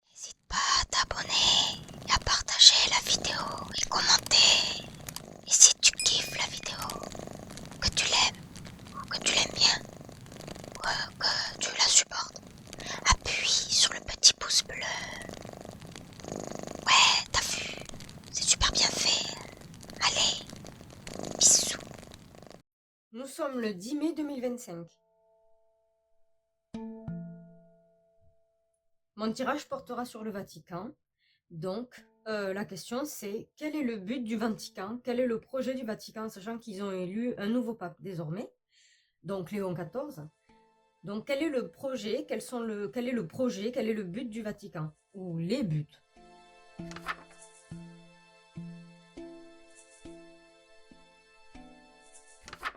N'hésite pas à t'abonner et à partager la vidéo et commenter. Et si tu kiffes la vidéo, que tu l'aimes ou que tu l'aimes bien, ou que tu la supportes, appuie sur le petit pouce bleu. Ouais, t'as vu, c'est super bien fait. Allez, bisous. Nous sommes le 10 mai 2025. Mon tirage portera sur le Vatican. Donc, la question c'est, quel est le but du Vatican? Quel est le projet du Vatican, sachant qu'ils ont élu un nouveau pape désormais, donc Léon XIV. Donc, quel est le projet? Quel est le projet? Quel est le but du Vatican? Ou les buts?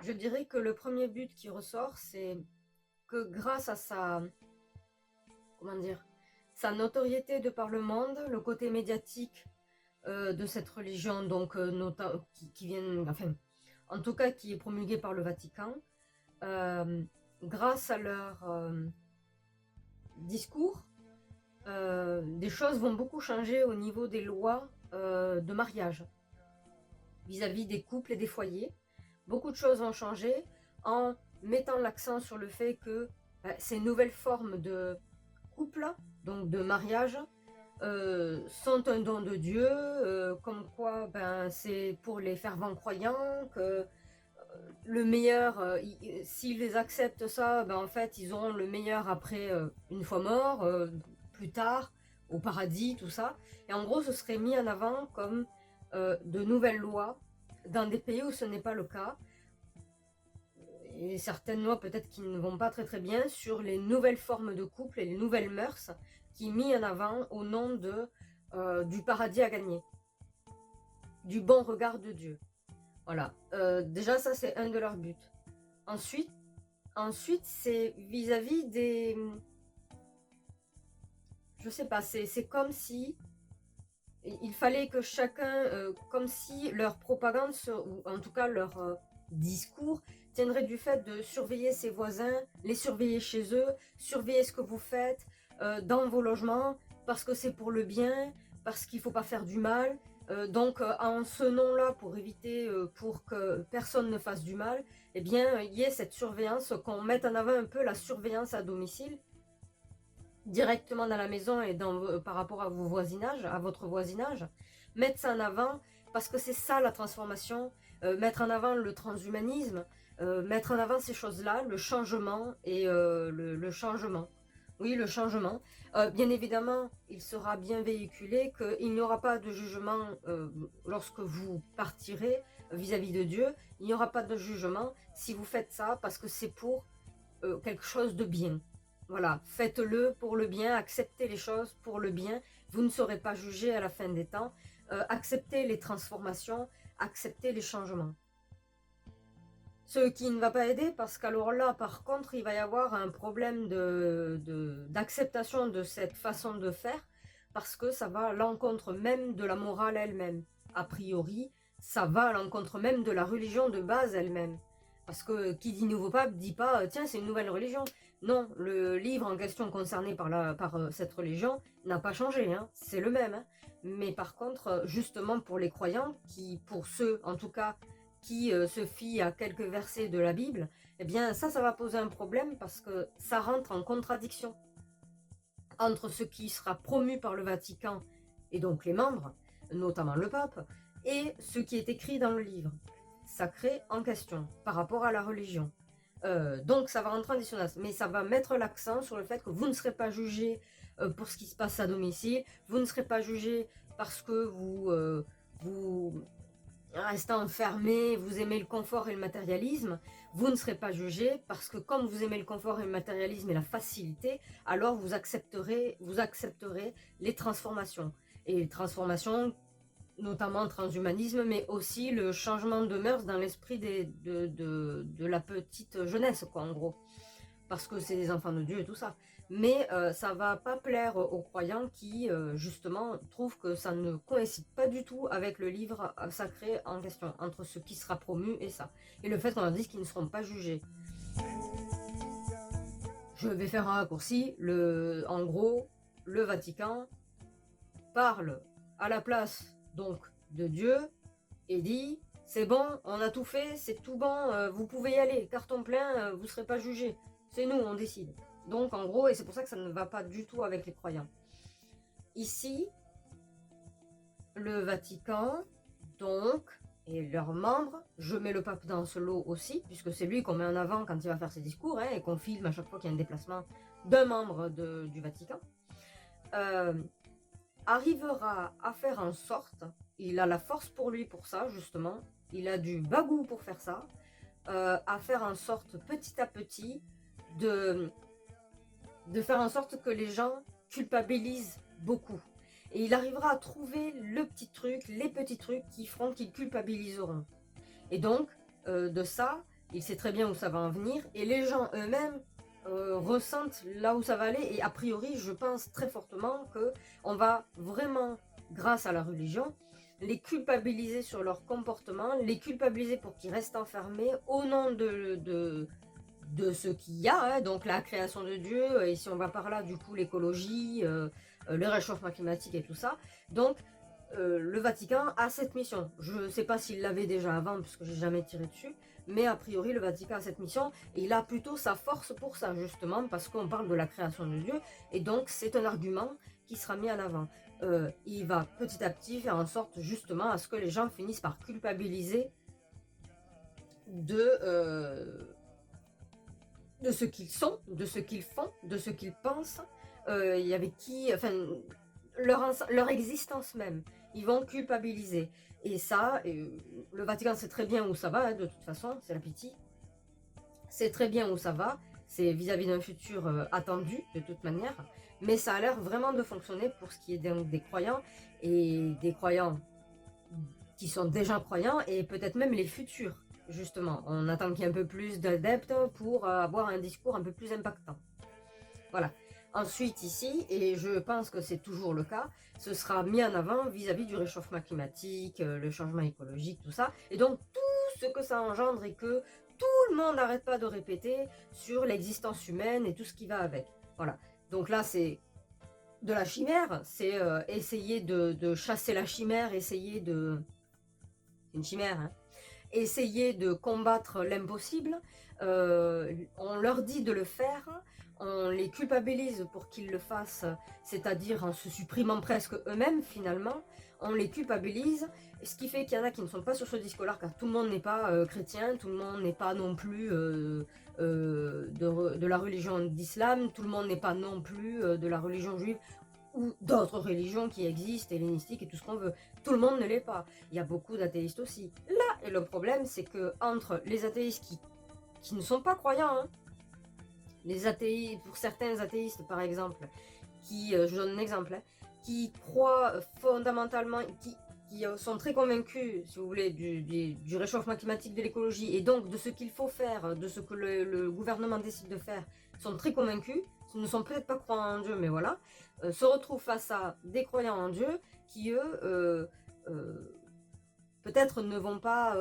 Je dirais que le premier but qui ressort, c'est que grâce à comment dire, sa notoriété de par le monde, le côté médiatique de cette religion, donc qui vient, enfin, en tout cas qui est promulguée par le Vatican, grâce à leur discours, des choses vont beaucoup changer au niveau des lois de mariage vis-à-vis des couples et des foyers. Beaucoup de choses vont changer en mettant l'accent sur le fait que ces nouvelles formes de couple, donc de mariage, sont un don de Dieu, comme quoi c'est pour les fervents croyants, que le meilleur, s'ils les acceptent ça, en fait ils auront le meilleur après, une fois mort, plus tard, au paradis, tout ça. Et en gros ce serait mis en avant comme de nouvelles lois dans des pays où ce n'est pas le cas, et certaines lois peut-être qui ne vont pas très très bien sur les nouvelles formes de couple et les nouvelles mœurs qui mis en avant au nom du paradis à gagner, du bon regard de Dieu. Voilà. Déjà ça c'est un de leurs buts. Ensuite, c'est vis-à-vis des... Je sais pas, c'est comme si il fallait que chacun, comme si leur propagande, ou en tout cas leur discours, tiendrait du fait de surveiller ses voisins, les surveiller chez eux, surveiller ce que vous faites dans vos logements, parce que c'est pour le bien, parce qu'il ne faut pas faire du mal. Donc en ce nom-là, pour éviter, pour que personne ne fasse du mal, eh bien, il y ait cette surveillance, qu'on mette en avant un peu la surveillance à domicile, directement dans la maison et par rapport à vos voisinages, à votre voisinage, mettre ça en avant parce que c'est ça la transformation, mettre en avant le transhumanisme, mettre en avant ces choses-là, le changement et le changement. Oui, le changement. Bien évidemment, il sera bien véhiculé qu'il n'y aura pas de jugement lorsque vous partirez vis-à-vis de Dieu. Il n'y aura pas de jugement si vous faites ça parce que c'est pour quelque chose de bien. Voilà, faites-le pour le bien, acceptez les choses pour le bien. Vous ne serez pas jugé à la fin des temps. Acceptez les transformations, acceptez les changements. Ce qui ne va pas aider, parce qu'alors là, par contre, il va y avoir un problème d'acceptation de cette façon de faire, parce que ça va à l'encontre même de la morale elle-même. A priori, ça va à l'encontre même de la religion de base elle-même. Parce que qui dit nouveau pape dit pas tiens, c'est une nouvelle religion. Non, le livre en question concerné par cette religion n'a pas changé, hein, c'est le même. Hein. Mais par contre, justement pour les croyants, pour ceux en tout cas qui se fient à quelques versets de la Bible, eh bien ça va poser un problème parce que ça rentre en contradiction entre ce qui sera promu par le Vatican et donc les membres, notamment le pape, et ce qui est écrit dans le livre sacré en question par rapport à la religion. Donc ça va rentrer en dissonance, mais ça va mettre l'accent sur le fait que vous ne serez pas jugé pour ce qui se passe à domicile, vous ne serez pas jugé parce que vous restant enfermé, vous aimez le confort et le matérialisme, vous ne serez pas jugé parce que comme vous aimez le confort et le matérialisme et la facilité, alors vous accepterez les transformations. Et les transformations, notamment transhumanisme, mais aussi le changement de mœurs dans l'esprit de la petite jeunesse, quoi, en gros. Parce que c'est des enfants de Dieu et tout ça. mais ça va pas plaire aux croyants qui, justement, trouvent que ça ne coïncide pas du tout avec le livre sacré en question, entre ce qui sera promu et ça. Et le fait qu'on leur dise qu'ils ne seront pas jugés. Je vais faire un raccourci, en gros, le Vatican parle à la place donc de Dieu et dit c'est bon, on a tout fait, c'est tout bon, vous pouvez y aller, carton plein, vous ne serez pas jugés. C'est nous, on décide. Donc en gros, et c'est pour ça que ça ne va pas du tout avec les croyants. Ici, le Vatican, donc, et leurs membres, je mets le pape dans ce lot aussi, puisque c'est lui qu'on met en avant quand il va faire ses discours, hein, et qu'on filme à chaque fois qu'il y a un déplacement d'un membre du Vatican, arrivera à faire en sorte, il a la force pour lui pour ça, justement, il a du bagou pour faire ça, à faire en sorte petit à petit de faire en sorte que les gens culpabilisent beaucoup. Et il arrivera à trouver le petit truc, les petits trucs qui feront qu'ils culpabiliseront. Et donc, de ça, il sait très bien où ça va en venir. Et les gens eux-mêmes ressentent là où ça va aller. Et a priori, je pense très fortement qu'on va vraiment, grâce à la religion, les culpabiliser sur leur comportement, les culpabiliser pour qu'ils restent enfermés au nom de ce qu'il y a, hein, donc la création de Dieu, et si on va par là, du coup, l'écologie, le réchauffement climatique et tout ça. Donc, le Vatican a cette mission. Je ne sais pas s'il l'avait déjà avant, puisque j'ai jamais tiré dessus, mais a priori, le Vatican a cette mission, et il a plutôt sa force pour ça, justement, parce qu'on parle de la création de Dieu, et donc c'est un argument qui sera mis en avant. Il va petit à petit faire en sorte, justement, à ce que les gens finissent par culpabiliser de ce qu'ils sont, de ce qu'ils font, de ce qu'ils pensent, avec qui, enfin, leur existence même. Ils vont culpabiliser. Et ça, le Vatican sait très bien où ça va, hein, de toute façon, c'est la pitié. C'est très bien où ça va, c'est vis-à-vis d'un futur attendu, de toute manière. Mais ça a l'air vraiment de fonctionner pour ce qui est des croyants, et des croyants qui sont déjà croyants, et peut-être même les futurs. Justement, on attend qu'il y ait un peu plus d'adeptes pour avoir un discours un peu plus impactant. Voilà. Ensuite, ici, et je pense que c'est toujours le cas, ce sera mis en avant vis-à-vis du réchauffement climatique, le changement écologique, tout ça. Et donc, tout ce que ça engendre et que tout le monde n'arrête pas de répéter sur l'existence humaine et tout ce qui va avec. Voilà. Donc là, c'est de la chimère, c'est essayer de chasser la chimère, essayer de... C'est une chimère, hein, essayer de combattre l'impossible, on leur dit de le faire, on les culpabilise pour qu'ils le fassent, c'est-à-dire en se supprimant presque eux-mêmes finalement, on les culpabilise, ce qui fait qu'il y en a qui ne sont pas sur ce discours-là, car tout le monde n'est pas chrétien, tout le monde n'est pas non plus de la religion d'islam, tout le monde n'est pas non plus de la religion juive, ou d'autres religions qui existent, hellénistiques et tout ce qu'on veut. Tout le monde ne l'est pas. Il y a beaucoup d'athéistes aussi. Là, et le problème, c'est que entre les athéistes qui ne sont pas croyants, hein, les athéistes, pour certains athéistes par exemple, je donne un exemple, hein, qui croient fondamentalement, qui sont très convaincus, si vous voulez, du réchauffement climatique, de l'écologie, et donc de ce qu'il faut faire, de ce que le gouvernement décide de faire, sont très convaincus, ne sont peut-être pas croyants en Dieu, mais voilà, se retrouvent face à des croyants en Dieu qui, eux, peut-être ne vont pas,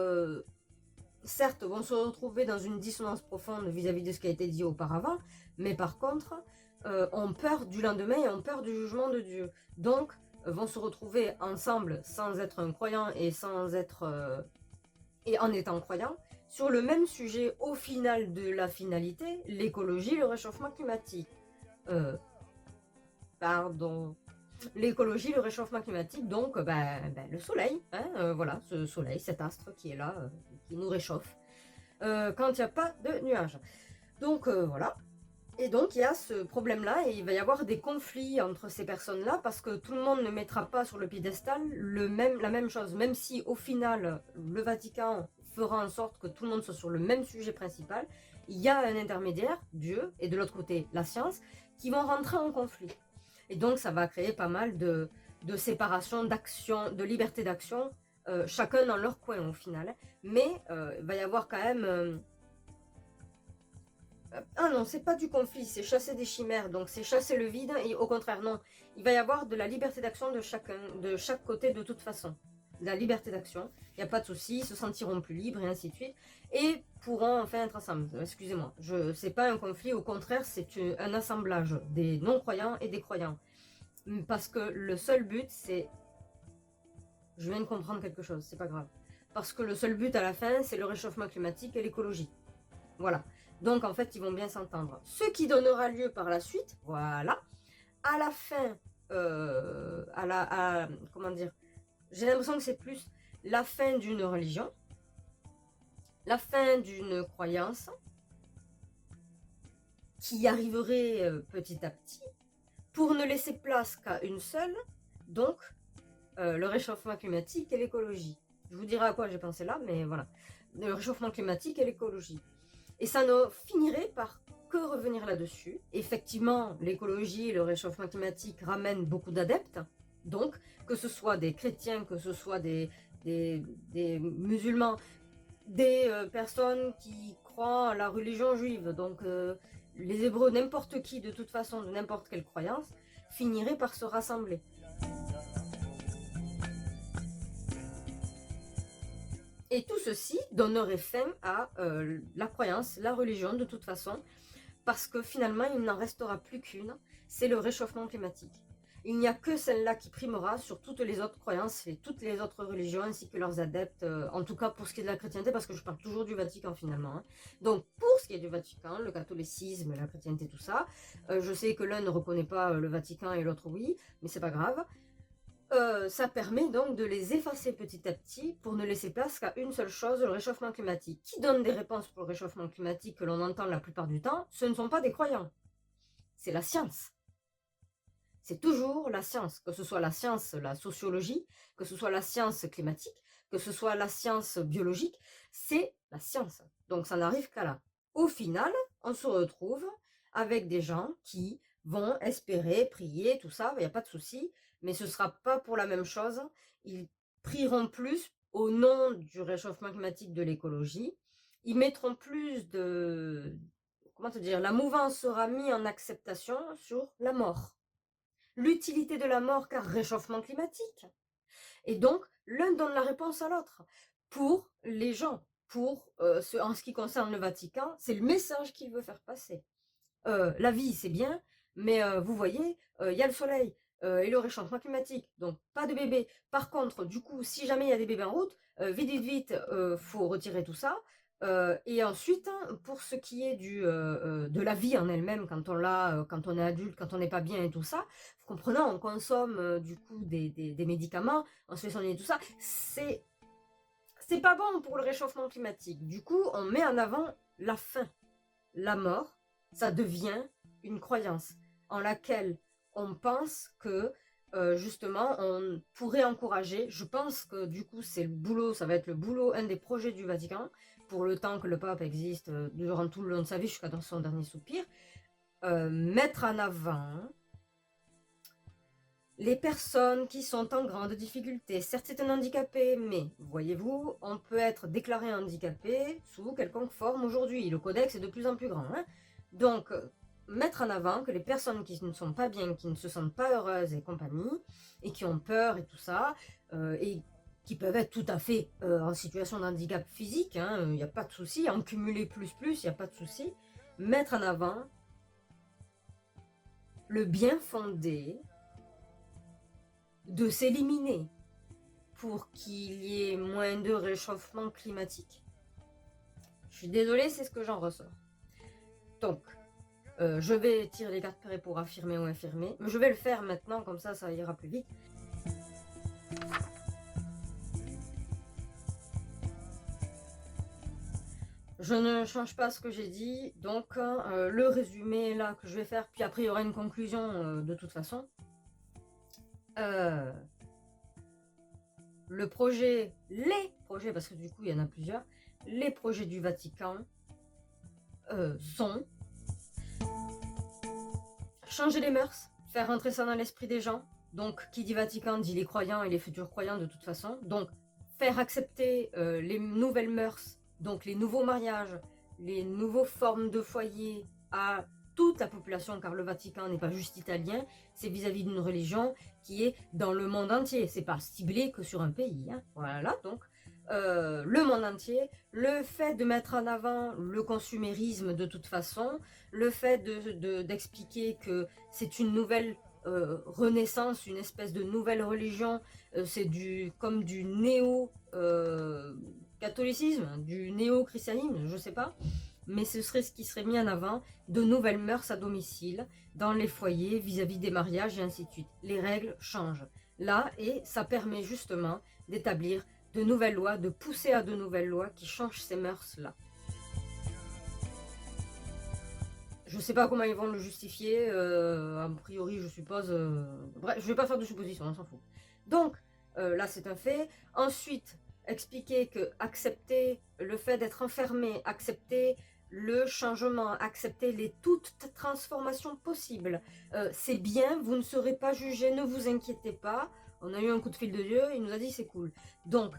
certes, vont se retrouver dans une dissonance profonde vis-à-vis de ce qui a été dit auparavant, mais par contre, ont peur du lendemain et ont peur du jugement de Dieu. Donc, vont se retrouver ensemble sans être un croyant et sans être et en étant croyant sur le même sujet au final de la finalité, l'écologie, le réchauffement climatique. Pardon. L'écologie, le réchauffement climatique, donc le soleil, hein, voilà, ce soleil, cet astre qui est là, qui nous réchauffe, quand il n'y a pas de nuages. Donc voilà. Et donc il y a ce problème-là, et il va y avoir des conflits entre ces personnes-là, parce que tout le monde ne mettra pas sur le piédestal la même chose, même si au final, le Vatican fera en sorte que tout le monde soit sur le même sujet principal, il y a un intermédiaire, Dieu, et de l'autre côté, la science, qui vont rentrer en conflit. Et donc ça va créer pas mal de séparation, d'action, de liberté d'action, chacun dans leur coin au final. Mais il va y avoir quand même Ah non, c'est pas du conflit, c'est chasser des chimères, donc c'est chasser le vide, et au contraire, non. Il va y avoir de la liberté d'action de chaque côté de toute façon. De la liberté d'action, il n'y a pas de souci, ils se sentiront plus libres et ainsi de suite, et pourront enfin être ensemble. Excusez-moi, c'est pas un conflit, au contraire, c'est un assemblage des non-croyants et des croyants. Parce que le seul but, c'est... Je viens de comprendre quelque chose, c'est pas grave. Parce que le seul but à la fin, c'est le réchauffement climatique et l'écologie. Voilà. Donc en fait, ils vont bien s'entendre. Ce qui donnera lieu par la suite, voilà, à la fin, comment dire, j'ai l'impression que c'est plus la fin d'une religion, la fin d'une croyance, qui arriverait petit à petit, pour ne laisser place qu'à une seule, donc le réchauffement climatique et l'écologie. Je vous dirai à quoi j'ai pensé là, mais voilà. Le réchauffement climatique et l'écologie. Et ça ne finirait par que revenir là-dessus. Effectivement, l'écologie et le réchauffement climatique ramènent beaucoup d'adeptes. Donc, que ce soit des chrétiens, que ce soit des musulmans, des personnes qui croient à la religion juive, donc les Hébreux, n'importe qui, de toute façon, de n'importe quelle croyance, finirait par se rassembler. Et tout ceci donnerait fin à la croyance, la religion de toute façon, parce que finalement il n'en restera plus qu'une, c'est le réchauffement climatique. Il n'y a que celle-là qui primera sur toutes les autres croyances et toutes les autres religions ainsi que leurs adeptes, en tout cas pour ce qui est de la chrétienté, parce que je parle toujours du Vatican finalement. Hein. Donc pour ce qui est du Vatican, le catholicisme, la chrétienté, tout ça, je sais que l'un ne reconnaît pas le Vatican et l'autre oui, mais c'est pas grave. Ça permet donc de les effacer petit à petit pour ne laisser place qu'à une seule chose, le réchauffement climatique. Qui donne des réponses pour le réchauffement climatique que l'on entend la plupart du temps? Ce ne sont pas des croyants, c'est la science. C'est toujours la science, que ce soit la science, la sociologie, que ce soit la science climatique, que ce soit la science biologique, c'est la science. Donc ça n'arrive qu'à là. Au final, on se retrouve avec des gens qui vont espérer, prier, tout ça, il n'y a pas de souci, mais ce ne sera pas pour la même chose. Ils prieront plus au nom du réchauffement climatique, de l'écologie. Ils mettront plus de... Comment te dire? La mouvance sera mise en acceptation sur la mort. L'utilité de la mort car réchauffement climatique. Et donc, l'un donne la réponse à l'autre. Pour les gens, en ce qui concerne le Vatican, c'est le message qu'il veut faire passer. La vie, c'est bien, mais vous voyez, il y a le soleil et le réchauffement climatique, donc pas de bébés. Par contre, du coup, si jamais il y a des bébés en route, vite, vite, vite, faut retirer tout ça. Et ensuite, hein, pour ce qui est de la vie en elle-même, quand quand on est adulte, quand on n'est pas bien et tout ça, vous comprenez, on consomme du coup des médicaments, on se fait soigner et tout ça. C'est pas bon pour le réchauffement climatique. Du coup, on met en avant la faim, la mort. Ça devient une croyance en laquelle on pense que justement on pourrait encourager. Je pense que du coup c'est le boulot, ça va être le boulot, un des projets du Vatican pour le temps que le pape existe, durant tout le long de sa vie jusqu'à dans son dernier soupir, mettre en avant les personnes qui sont en grande difficulté. Certes, c'est un handicapé, mais voyez-vous, on peut être déclaré handicapé sous quelconque forme aujourd'hui. Le codex est de plus en plus grand. Hein. Donc, mettre en avant que les personnes qui ne sont pas bien, qui ne se sentent pas heureuses et compagnie, et qui ont peur et tout ça, et qui peuvent être tout à fait en situation de handicap physique, il n'y a pas de souci, en cumuler plus, il n'y a pas de souci, mettre en avant le bien fondé de s'éliminer pour qu'il y ait moins de réchauffement climatique. Je suis désolée, c'est ce que j'en ressors. Donc, je vais tirer les cartes près pour affirmer ou infirmer. Je vais le faire maintenant, comme ça ira plus vite. Je ne change pas ce que j'ai dit, donc le résumé là que je vais faire, puis après il y aura une conclusion de toute façon. Les projets, parce que du coup il y en a plusieurs, les projets du Vatican sont changer les mœurs, faire rentrer ça dans l'esprit des gens. Donc qui dit Vatican dit les croyants et les futurs croyants de toute façon. Donc faire accepter les nouvelles mœurs, donc les nouveaux mariages, les nouvelles formes de foyer à toute la population, car le Vatican n'est pas juste italien, c'est vis-à-vis d'une religion qui est dans le monde entier. C'est pas ciblé que sur un pays. Hein. Voilà, donc le monde entier, le fait de mettre en avant le consumérisme de toute façon, le fait d'expliquer que c'est une nouvelle renaissance, une espèce de nouvelle religion, c'est comme du néo-catholicisme, du néo-christianisme, je sais pas, mais ce serait ce qui serait mis en avant, de nouvelles mœurs à domicile, dans les foyers, vis-à-vis des mariages et ainsi de suite. Les règles changent là et ça permet justement d'établir de nouvelles lois, de pousser à de nouvelles lois qui changent ces mœurs-là. Je sais pas comment ils vont le justifier, a priori je suppose... Bref, je vais pas faire de suppositions, on s'en fout. Donc, là c'est un fait. Ensuite, expliquer que accepter le fait d'être enfermé, accepter le changement, accepter toutes transformations possibles, c'est bien, vous ne serez pas jugé, ne vous inquiétez pas. On a eu un coup de fil de Dieu, il nous a dit c'est cool. Donc,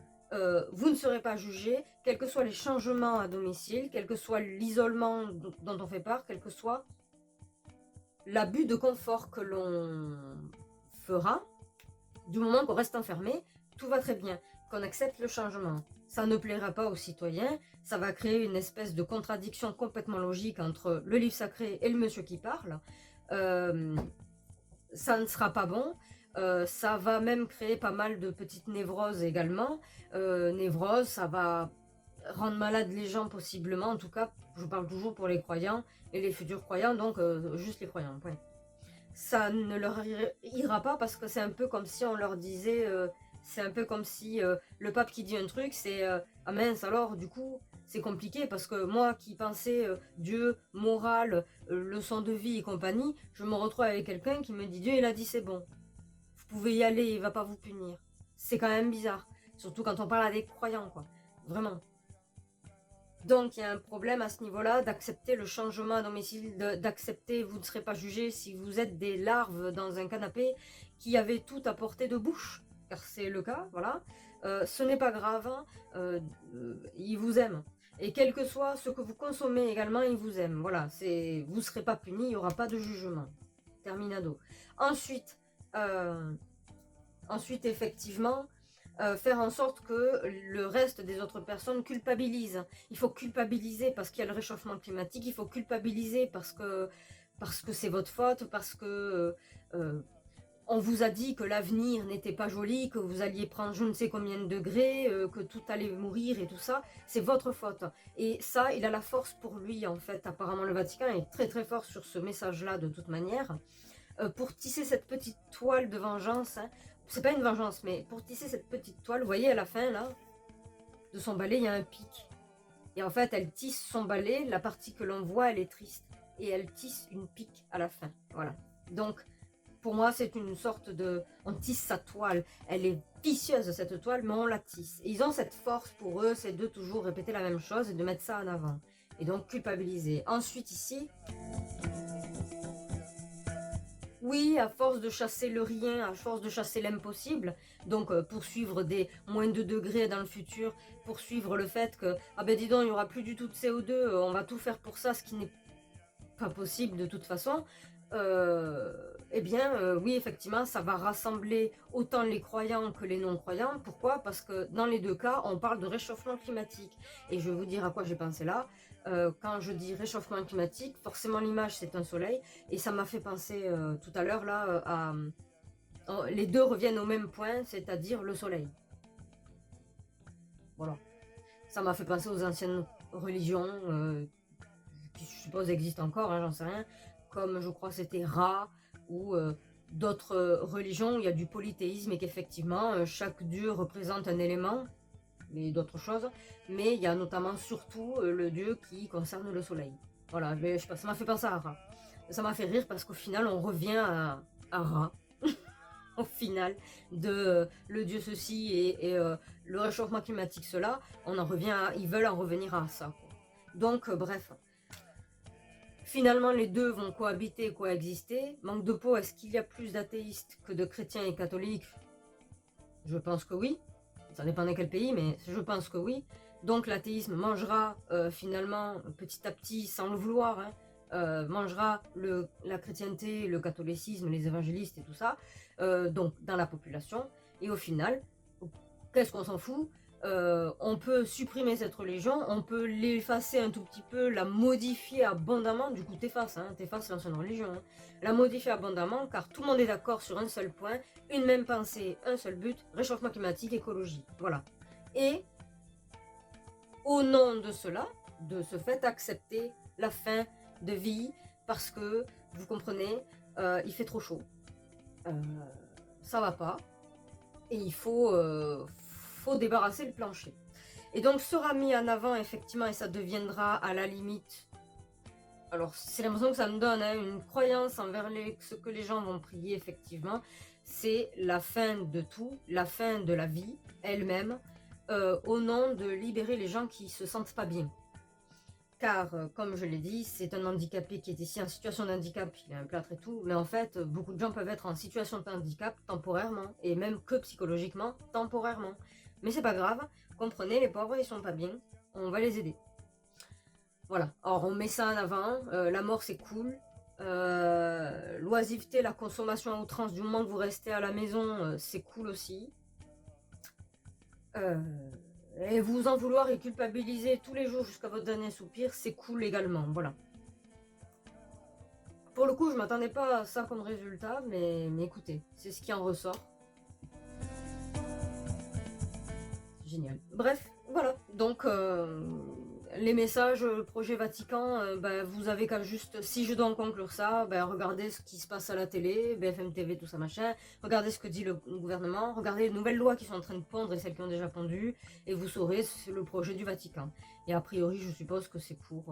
vous ne serez pas jugé, quels que soient les changements à domicile, quel que soit l'isolement dont on fait part, quel que soit l'abus de confort que l'on fera, du moment qu'on reste enfermé, tout va très bien, qu'on accepte le changement. Ça ne plaira pas aux citoyens, ça va créer une espèce de contradiction complètement logique entre le livre sacré et le monsieur qui parle. Ça ne sera pas bon. Ça va même créer pas mal de petites névroses également. Névrose, ça va rendre malade les gens possiblement. En tout cas, je parle toujours pour les croyants et les futurs croyants, donc juste les croyants. Point. Ça ne leur ira pas parce que c'est un peu comme si on leur disait... c'est un peu comme si le pape qui dit un truc, c'est ah mince alors du coup c'est compliqué parce que moi qui pensais Dieu, morale, leçon de vie et compagnie, je me retrouve avec quelqu'un qui me dit Dieu il a dit c'est bon, vous pouvez y aller, il va pas vous punir. C'est quand même bizarre, surtout quand on parle à des croyants quoi, vraiment. Donc il y a un problème à ce niveau-là d'accepter le changement à domicile, d'accepter vous ne serez pas jugé si vous êtes des larves dans un canapé qui avait tout à portée de bouche. Car c'est le cas, voilà. Ce n'est pas grave, hein, il vous aime. Et quel que soit ce que vous consommez également, il vous aime. Voilà, vous ne serez pas puni, il n'y aura pas de jugement. Terminado. Ensuite, effectivement, faire en sorte que le reste des autres personnes culpabilisent. Il faut culpabiliser parce qu'il y a le réchauffement climatique, il faut culpabiliser parce que c'est votre faute, parce que... on vous a dit que l'avenir n'était pas joli, que vous alliez prendre je ne sais combien de degrés, que tout allait mourir et tout ça, c'est votre faute. Et ça, il a la force pour lui en fait. Apparemment le Vatican est très très fort sur ce message-là de toute manière. Pour tisser cette petite toile de vengeance, hein. C'est pas une vengeance, mais pour tisser cette petite toile, vous voyez à la fin là, de son balai, il y a un pic. Et en fait, elle tisse son balai, la partie que l'on voit, elle est triste. Et elle tisse une pique à la fin. Voilà. Donc, pour moi, c'est une sorte de... On tisse sa toile. Elle est vicieuse, cette toile, mais on la tisse. Et ils ont cette force pour eux, c'est de toujours répéter la même chose et de mettre ça en avant. Et donc, culpabiliser. Ensuite, ici... Oui, à force de chasser le rien, à force de chasser l'impossible, donc poursuivre des moins de degrés dans le futur, poursuivre le fait que, ah ben dis donc, il n'y aura plus du tout de CO2, on va tout faire pour ça, ce qui n'est pas possible de toute façon, eh bien, oui, effectivement, ça va rassembler autant les croyants que les non-croyants. Pourquoi? Parce que dans les deux cas, on parle de réchauffement climatique. Et je vais vous dire à quoi j'ai pensé là. Quand je dis réchauffement climatique, forcément l'image c'est un soleil. Et ça m'a fait penser tout à l'heure là les deux reviennent au même point, c'est-à-dire le soleil. Voilà. Ça m'a fait penser aux anciennes religions qui je suppose existent encore, hein, j'en sais rien. Comme je crois c'était Ra ou d'autres religions où il y a du polythéisme et qu'effectivement chaque dieu représente un élément et d'autres choses, mais il y a notamment surtout le dieu qui concerne le soleil. Voilà, mais je sais pas, ça m'a fait penser à Ra. Ça m'a fait rire parce qu'au final on revient à Ra. Au final, de le dieu ceci et le réchauffement climatique cela, on en revient ils veulent en revenir à ça. Quoi. Donc bref. Finalement, les deux vont cohabiter, coexister. Manque de peau, est-ce qu'il y a plus d'athéistes que de chrétiens et catholiques? Je pense que oui. Ça dépend de quel pays, mais je pense que oui. Donc l'athéisme mangera finalement petit à petit, sans le vouloir, mangera la chrétienté, le catholicisme, les évangélistes et tout ça, donc dans la population. Et au final, qu'est-ce qu'on s'en fout? On peut supprimer cette religion, on peut l'effacer un tout petit peu, la modifier abondamment, du coup t'effaces l'ancienne religion, hein. La modifier abondamment car tout le monde est d'accord sur un seul point, une même pensée, un seul but, réchauffement climatique, écologie, voilà. Et au nom de cela, de ce fait, accepter la fin de vie parce que, vous comprenez, il fait trop chaud, ça va pas, et il faut débarrasser le plancher. Et donc sera mis en avant effectivement, et ça deviendra à la limite, alors c'est l'impression que ça me donne, hein, une croyance envers ce que les gens vont prier effectivement, c'est la fin de tout, la fin de la vie elle-même, au nom de libérer les gens qui se sentent pas bien. Car, comme je l'ai dit, c'est un handicapé qui est ici en situation de handicap, il a un plâtre et tout, mais en fait, beaucoup de gens peuvent être en situation de handicap temporairement, et même que psychologiquement, temporairement. Mais c'est pas grave, comprenez, les pauvres, ils sont pas bien, on va les aider. Voilà, alors on met ça en avant, la mort c'est cool, l'oisiveté, la consommation à outrance, du moment que vous restez à la maison, c'est cool aussi. Et vous en vouloir et culpabiliser tous les jours jusqu'à votre dernier soupir, c'est cool également, voilà. Pour le coup, je m'attendais pas à ça comme résultat, mais écoutez, c'est ce qui en ressort. Génial. Bref, voilà, donc les messages, projet Vatican, vous avez qu'à juste, si je dois en conclure ça, regardez ce qui se passe à la télé, BFM TV, tout ça machin, regardez ce que dit le gouvernement, regardez les nouvelles lois qui sont en train de pondre et celles qui ont déjà pondu, et vous saurez le projet du Vatican. Et a priori, je suppose que c'est pour,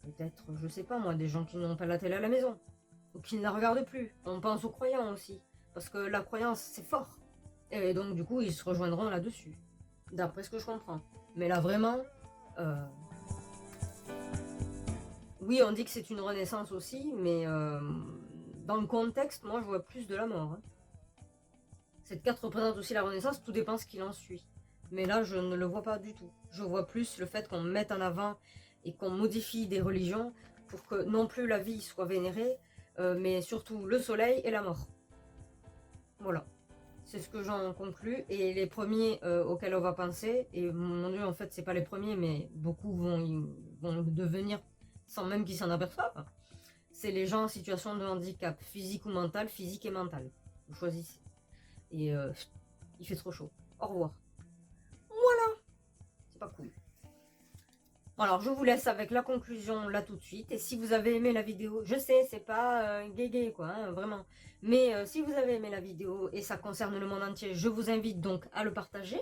peut-être, je sais pas moi, des gens qui n'ont pas la télé à la maison, ou qui ne la regardent plus. On pense aux croyants aussi, parce que la croyance, c'est fort. Et donc, du coup, ils se rejoindront là-dessus, d'après ce que je comprends. Mais là, vraiment... Oui, on dit que c'est une renaissance aussi, mais dans le contexte, moi, je vois plus de la mort, hein. Cette carte représente aussi la renaissance, tout dépend ce qu'il en suit. Mais là, je ne le vois pas du tout. Je vois plus le fait qu'on mette en avant et qu'on modifie des religions pour que non plus la vie soit vénérée, mais surtout le soleil et la mort. Voilà. C'est ce que j'en conclus. Et les premiers auxquels on va penser, et mon Dieu, en fait, c'est pas les premiers, mais beaucoup vont devenir sans même qu'ils s'en aperçoivent, c'est les gens en situation de handicap, physique ou mental, physique et mental. Vous choisissez. Et il fait trop chaud. Au revoir. Voilà. C'est pas cool. Alors, je vous laisse avec la conclusion là tout de suite. Et si vous avez aimé la vidéo, je sais, c'est pas gay quoi, hein, vraiment. Mais si vous avez aimé la vidéo et ça concerne le monde entier, je vous invite donc à le partager.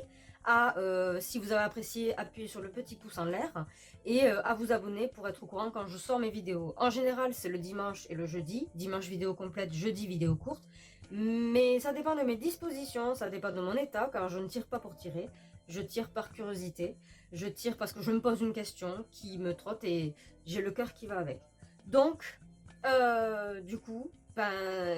Si vous avez apprécié, appuyez sur le petit pouce en l'air. Et à vous abonner pour être au courant quand je sors mes vidéos. En général, c'est le dimanche et le jeudi. Dimanche vidéo complète, jeudi vidéo courte. Mais ça dépend de mes dispositions, ça dépend de mon état, car je ne tire pas pour tirer. Je tire par curiosité. Je tire parce que je me pose une question qui me trotte et j'ai le cœur qui va avec. Donc, du coup,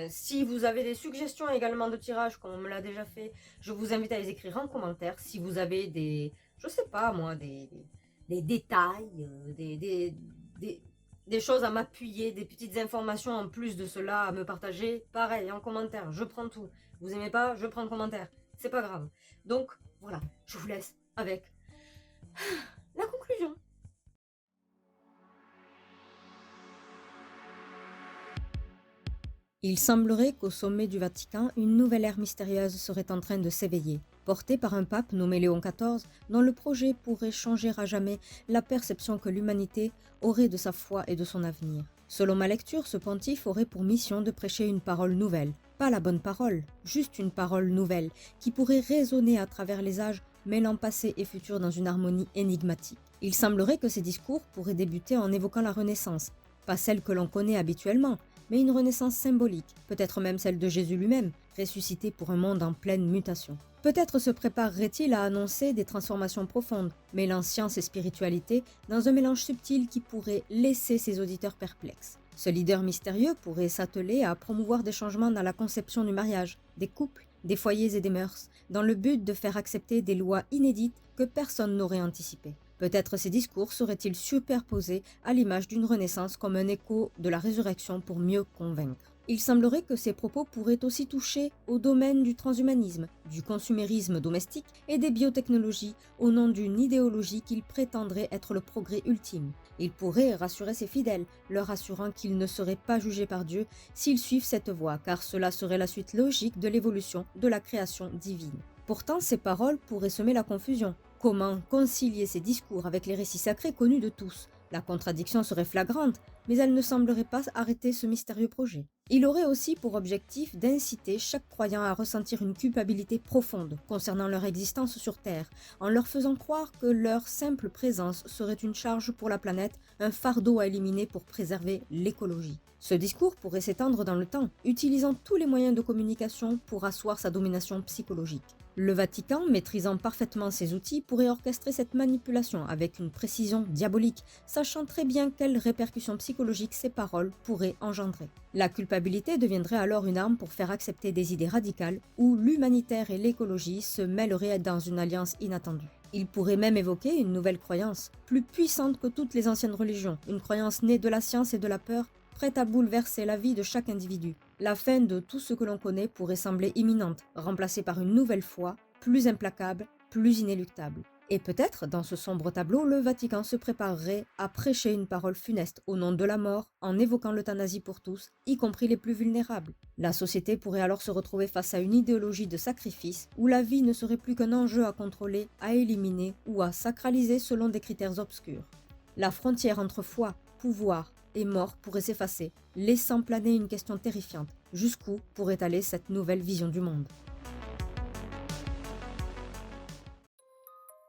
si vous avez des suggestions également de tirage, comme on me l'a déjà fait, je vous invite à les écrire en commentaire. Si vous avez des, je sais pas moi, des détails, des choses à m'appuyer, des petites informations en plus de cela à me partager, pareil, en commentaire, je prends tout. Vous aimez pas, je prends le commentaire. C'est pas grave. Donc, voilà, je vous laisse avec la conclusion. Il semblerait qu'au sommet du Vatican, une nouvelle ère mystérieuse serait en train de s'éveiller, portée par un pape nommé Léon XIV, dont le projet pourrait changer à jamais la perception que l'humanité aurait de sa foi et de son avenir. Selon ma lecture, ce pontife aurait pour mission de prêcher une parole nouvelle, pas la bonne parole, juste une parole nouvelle, qui pourrait résonner à travers les âges, mêlant passé et futur dans une harmonie énigmatique. Il semblerait que ces discours pourraient débuter en évoquant la Renaissance, pas celle que l'on connaît habituellement, mais une renaissance symbolique, peut-être même celle de Jésus lui-même, ressuscité pour un monde en pleine mutation. Peut-être se préparerait-il à annoncer des transformations profondes, mêlant science et spiritualité dans un mélange subtil qui pourrait laisser ses auditeurs perplexes. Ce leader mystérieux pourrait s'atteler à promouvoir des changements dans la conception du mariage, des couples des foyers et des mœurs, dans le but de faire accepter des lois inédites que personne n'aurait anticipées. Peut-être ces discours seraient-ils superposés à l'image d'une renaissance comme un écho de la résurrection pour mieux convaincre. Il semblerait que ces propos pourraient aussi toucher au domaine du transhumanisme, du consumérisme domestique et des biotechnologies au nom d'une idéologie qu'ils prétendraient être le progrès ultime. Ils pourraient rassurer ses fidèles, leur assurant qu'ils ne seraient pas jugés par Dieu s'ils suivent cette voie, car cela serait la suite logique de l'évolution de la création divine. Pourtant, ces paroles pourraient semer la confusion. Comment concilier ces discours avec les récits sacrés connus de tous? La contradiction serait flagrante, mais elle ne semblerait pas arrêter ce mystérieux projet. Il aurait aussi pour objectif d'inciter chaque croyant à ressentir une culpabilité profonde concernant leur existence sur Terre, en leur faisant croire que leur simple présence serait une charge pour la planète, un fardeau à éliminer pour préserver l'écologie. Ce discours pourrait s'étendre dans le temps, utilisant tous les moyens de communication pour asseoir sa domination psychologique. Le Vatican, maîtrisant parfaitement ces outils, pourrait orchestrer cette manipulation avec une précision diabolique, sachant très bien quelles répercussions psychologiques ces paroles pourraient engendrer. La culpabilité deviendrait alors une arme pour faire accepter des idées radicales où l'humanitaire et l'écologie se mêleraient dans une alliance inattendue. Il pourrait même évoquer une nouvelle croyance, plus puissante que toutes les anciennes religions, une croyance née de la science et de la peur, prête à bouleverser la vie de chaque individu. La fin de tout ce que l'on connaît pourrait sembler imminente, remplacée par une nouvelle foi, plus implacable, plus inéluctable. Et peut-être, dans ce sombre tableau, le Vatican se préparerait à prêcher une parole funeste au nom de la mort, en évoquant l'euthanasie pour tous, y compris les plus vulnérables. La société pourrait alors se retrouver face à une idéologie de sacrifice, où la vie ne serait plus qu'un enjeu à contrôler, à éliminer ou à sacraliser selon des critères obscurs. La frontière entre foi, pouvoir et mort pourrait s'effacer, laissant planer une question terrifiante. Jusqu'où pourrait aller cette nouvelle vision du monde?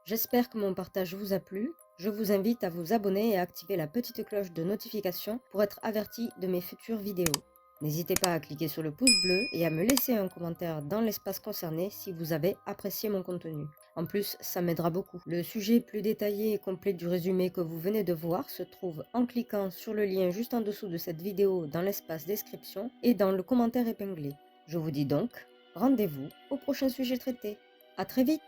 J'espère que mon partage vous a plu. Je vous invite à vous abonner et à activer la petite cloche de notification pour être averti de mes futures vidéos. N'hésitez pas à cliquer sur le pouce bleu et à me laisser un commentaire dans l'espace concerné si vous avez apprécié mon contenu. En plus, ça m'aidera beaucoup. Le sujet plus détaillé et complet du résumé que vous venez de voir se trouve en cliquant sur le lien juste en dessous de cette vidéo dans l'espace description et dans le commentaire épinglé. Je vous dis donc, rendez-vous au prochain sujet traité. À très vite!